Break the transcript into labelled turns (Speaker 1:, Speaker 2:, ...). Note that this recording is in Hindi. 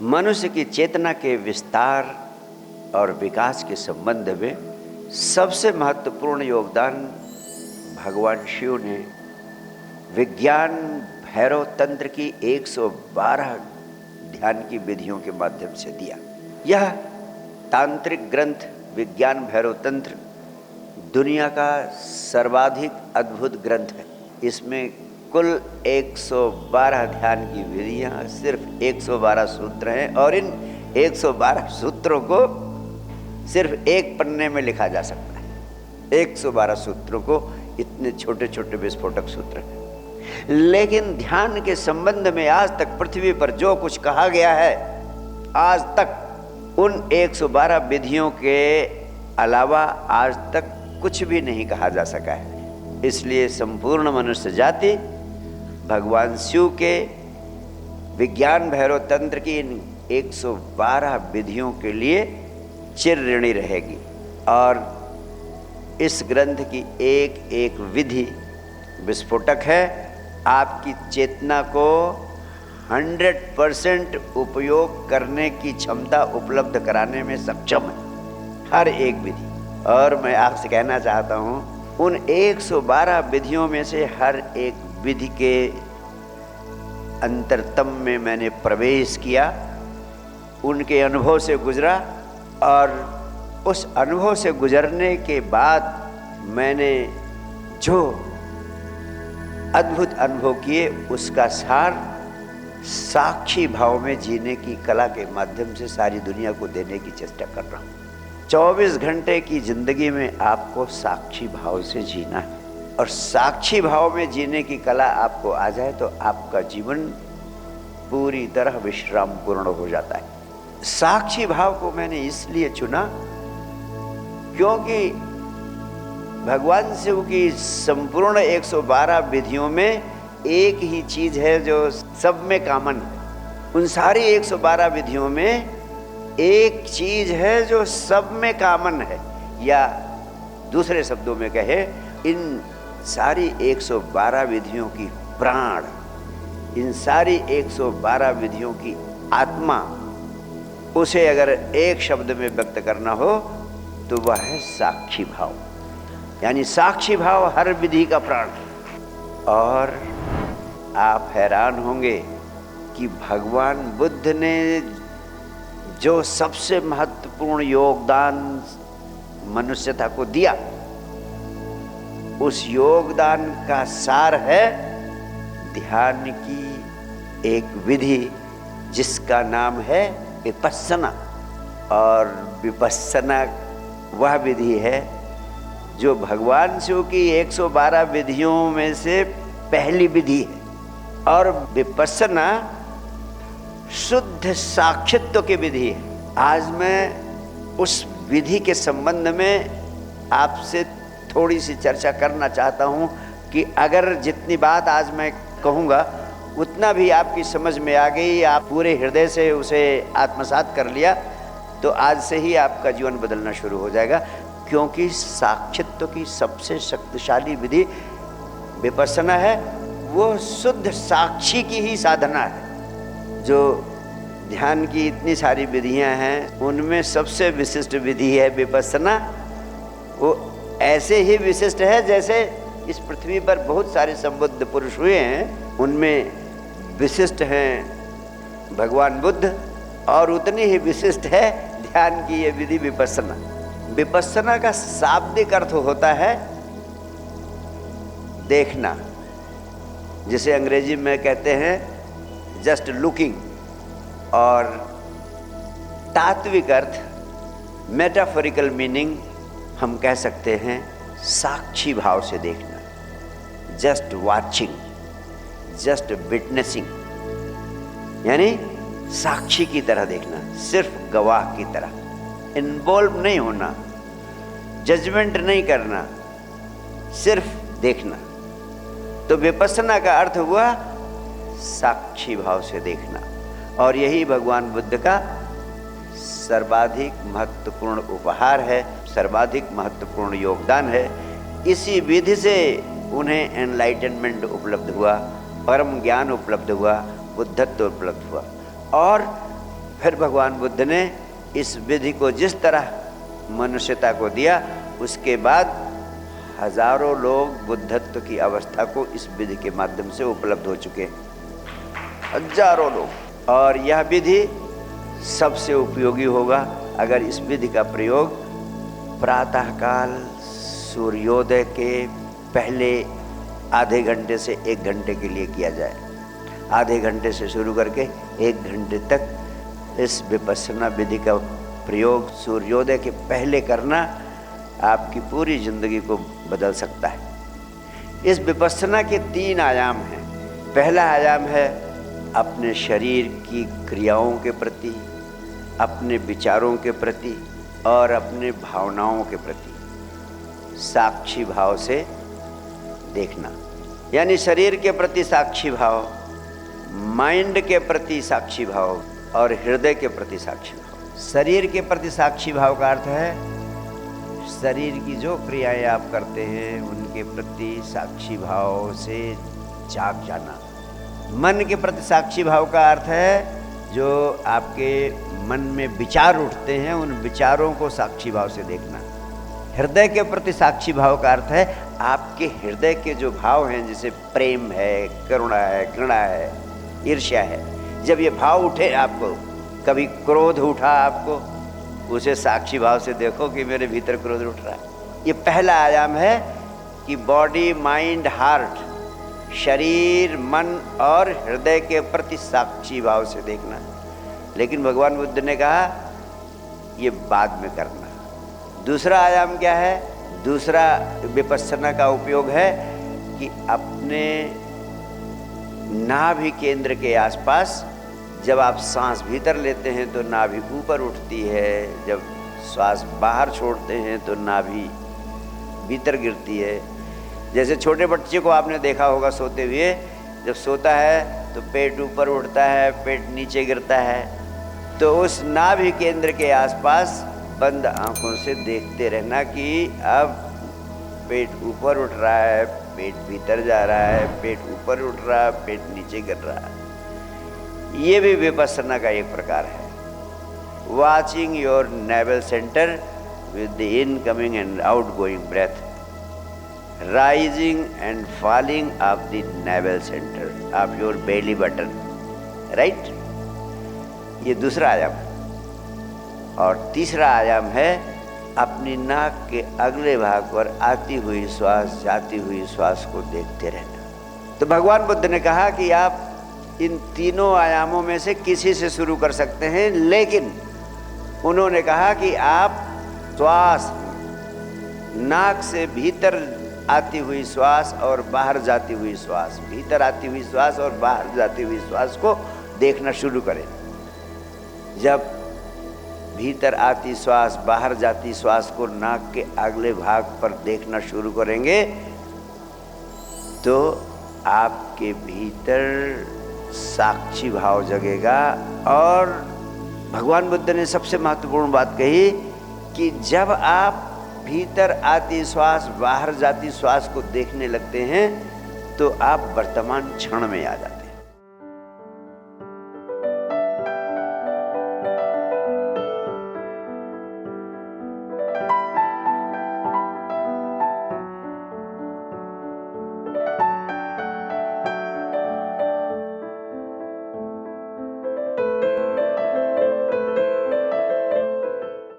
Speaker 1: मनुष्य की चेतना के विस्तार और विकास के संबंध में सबसे महत्वपूर्ण योगदान भगवान शिव ने विज्ञान भैरव तंत्र की 112 ध्यान की विधियों के माध्यम से दिया। यह तांत्रिक ग्रंथ विज्ञान भैरव तंत्र दुनिया का सर्वाधिक अद्भुत ग्रंथ है। इसमें कुल 112 ध्यान की विधियां, सिर्फ 112 सूत्र हैं और इन 112 सूत्रों को सिर्फ एक पन्ने में लिखा जा सकता है। 112 सूत्रों को इतने छोटे छोटे विस्फोटक सूत्र हैं। लेकिन ध्यान के संबंध में आज तक पृथ्वी पर जो कुछ कहा गया है, आज तक उन 112 विधियों के अलावा आज तक कुछ भी नहीं कहा जा सका है। इसलिए संपूर्ण मनुष्य जाति भगवान शिव के विज्ञान भैरव तंत्र की इन 112 विधियों के लिए चिर ऋणी रहेगी। और इस ग्रंथ की एक एक विधि विस्फोटक है, आपकी चेतना को 100% उपयोग करने की क्षमता उपलब्ध कराने में सक्षम है, हर एक विधि। और मैं आपसे कहना चाहता हूँ, उन 112 विधियों में से हर एक विधि के अंतरतम में मैंने प्रवेश किया, उनके अनुभव से गुजरा और उस अनुभव से गुजरने के बाद मैंने जो अद्भुत अनुभव किए उसका सार साक्षी भाव में जीने की कला के माध्यम से सारी दुनिया को देने की चेष्टा कर रहा हूँ। 24 घंटे की जिंदगी में आपको साक्षी भाव से जीना है और साक्षी भाव में जीने की कला आपको आ जाए तो आपका जीवन पूरी तरह विश्राम पूर्ण हो जाता है। साक्षी भाव को मैंने इसलिए चुना क्योंकि भगवान शिव की संपूर्ण 112 विधियों में एक ही चीज है जो सब में कॉमन है। उन सारी 112 विधियों में एक चीज है जो सब में कॉमन है, या दूसरे शब्दों में कहे, इन सारी 112 विधियों की प्राण, इन सारी 112 विधियों की आत्मा, उसे अगर एक शब्द में व्यक्त करना हो तो वह है साक्षी भाव। यानी साक्षी भाव हर विधि का प्राण। और आप हैरान होंगे कि भगवान बुद्ध ने जो सबसे महत्वपूर्ण योगदान मनुष्यता को दिया, उस योगदान का सार है ध्यान की एक विधि जिसका नाम है विपस्सना। और विपस्सना वह विधि है जो भगवान शिव की 112 विधियों में से पहली विधि है। और विपस्सना शुद्ध साक्षित्व की विधि है। आज मैं उस विधि के संबंध में आपसे थोड़ी सी चर्चा करना चाहता हूँ कि अगर जितनी बात आज मैं कहूँगा उतना भी आपकी समझ में आ गई, आप पूरे हृदय से उसे आत्मसात कर लिया, तो आज से ही आपका जीवन बदलना शुरू हो जाएगा। क्योंकि साक्षित्व की सबसे शक्तिशाली विधि विपस्सना है, वो शुद्ध साक्षी की ही साधना है। जो ध्यान की इतनी सारी विधियां हैं उनमें सबसे विशिष्ट विधि है विपस्सना। वो ऐसे ही विशिष्ट है जैसे इस पृथ्वी पर बहुत सारे संबुद्ध पुरुष हुए हैं, उनमें विशिष्ट हैं भगवान बुद्ध, और उतनी ही विशिष्ट है ध्यान की ये विधि विपस्सना। विपस्सना का शाब्दिक अर्थ होता है देखना, जिसे अंग्रेजी में कहते हैं जस्ट लुकिंग, और तात्विक अर्थ मेटाफोरिकल मीनिंग हम कह सकते हैं साक्षी भाव से देखना, जस्ट वाचिंग, जस्ट विटनेसिंग, यानी साक्षी की तरह देखना, सिर्फ गवाह की तरह, इन्वॉल्व नहीं होना, जजमेंट नहीं करना, सिर्फ देखना। तो विपस्सना का अर्थ हुआ साक्षी भाव से देखना। और यही भगवान बुद्ध का सर्वाधिक महत्वपूर्ण उपहार है, सर्वाधिक महत्वपूर्ण योगदान है। इसी विधि से उन्हें एनलाइटनमेंट उपलब्ध हुआ, परम ज्ञान उपलब्ध हुआ, बुद्धत्व उपलब्ध हुआ। और फिर भगवान बुद्ध ने इस विधि को जिस तरह मनुष्यता को दिया, उसके बाद हजारों लोग बुद्धत्व की अवस्था को इस विधि के माध्यम से उपलब्ध हो चुके हैं, हजारों लोग। और यह विधि सबसे उपयोगी होगा अगर इस विधि का प्रयोग प्रातःकाल सूर्योदय के पहले आधे घंटे से 1 घंटे के लिए किया जाए। आधे घंटे से शुरू करके 1 घंटे तक इस विपश्यना विधि का प्रयोग सूर्योदय के पहले करना आपकी पूरी जिंदगी को बदल सकता है। इस विपश्यना के 3 आयाम हैं। पहला आयाम है अपने शरीर की क्रियाओं के प्रति, अपने विचारों के प्रति और अपने भावनाओं के प्रति साक्षी भाव से देखना, यानी शरीर के प्रति साक्षी भाव, माइंड के प्रति साक्षी भाव और हृदय के प्रति साक्षी भाव। शरीर के प्रति साक्षी भाव का अर्थ है शरीर की जो क्रियाएं आप करते हैं उनके प्रति साक्षी भाव से जाग जाना। मन के प्रति साक्षी भाव का अर्थ है जो आपके मन में विचार उठते हैं उन विचारों को साक्षी भाव से देखना। हृदय के प्रति साक्षी भाव का अर्थ है आपके हृदय के जो भाव हैं, जैसे प्रेम है, करुणा है, घृणा है, ईर्ष्या है, जब ये भाव उठे आपको, कभी क्रोध उठा आपको, उसे साक्षी भाव से देखो कि मेरे भीतर क्रोध उठ रहा है। ये पहला आयाम है कि बॉडी, माइंड, हार्ट, शरीर, मन और हृदय के प्रति साक्षी भाव से देखना। लेकिन भगवान बुद्ध ने कहा ये बाद में करना। दूसरा आयाम क्या है? दूसरा विपश्यना का उपयोग है कि अपने नाभि केंद्र के आसपास जब आप सांस भीतर लेते हैं तो नाभि ऊपर उठती है, जब श्वास बाहर छोड़ते हैं तो नाभि भीतर गिरती है। जैसे छोटे बच्चे को आपने देखा होगा सोते हुए, जब सोता है तो पेट ऊपर उठता है, पेट नीचे गिरता है। तो उस नाभि केंद्र के आसपास बंद आंखों से देखते रहना कि अब पेट ऊपर उठ रहा है, पेट भीतर जा रहा है, पेट ऊपर उठ रहा है, पेट नीचे गिर रहा है। ये भी विपश्यना का एक प्रकार है। Watching your navel centre with the incoming and outgoing breath, rising and falling of the navel centre of your belly button, right. ये दूसरा आयाम है। और तीसरा आयाम है अपनी नाक के अगले भाग पर आती हुई श्वास, जाती हुई श्वास को देखते रहना। तो भगवान बुद्ध ने कहा कि आप इन तीनों आयामों में से किसी से शुरू कर सकते हैं, लेकिन उन्होंने कहा कि आप श्वास, नाक से भीतर आती हुई श्वास और बाहर जाती हुई श्वास, भीतर आती हुई श्वास और बाहर जाती हुई श्वास को देखना शुरू करें। जब भीतर आती श्वास, बाहर जाती श्वास को नाक के अगले भाग पर देखना शुरू करेंगे तो आपके भीतर साक्षी भाव जगेगा। और भगवान बुद्ध ने सबसे महत्वपूर्ण बात कही कि जब आप भीतर आती श्वास, बाहर जाती श्वास को देखने लगते हैं तो आप वर्तमान क्षण में आ जाते हैं।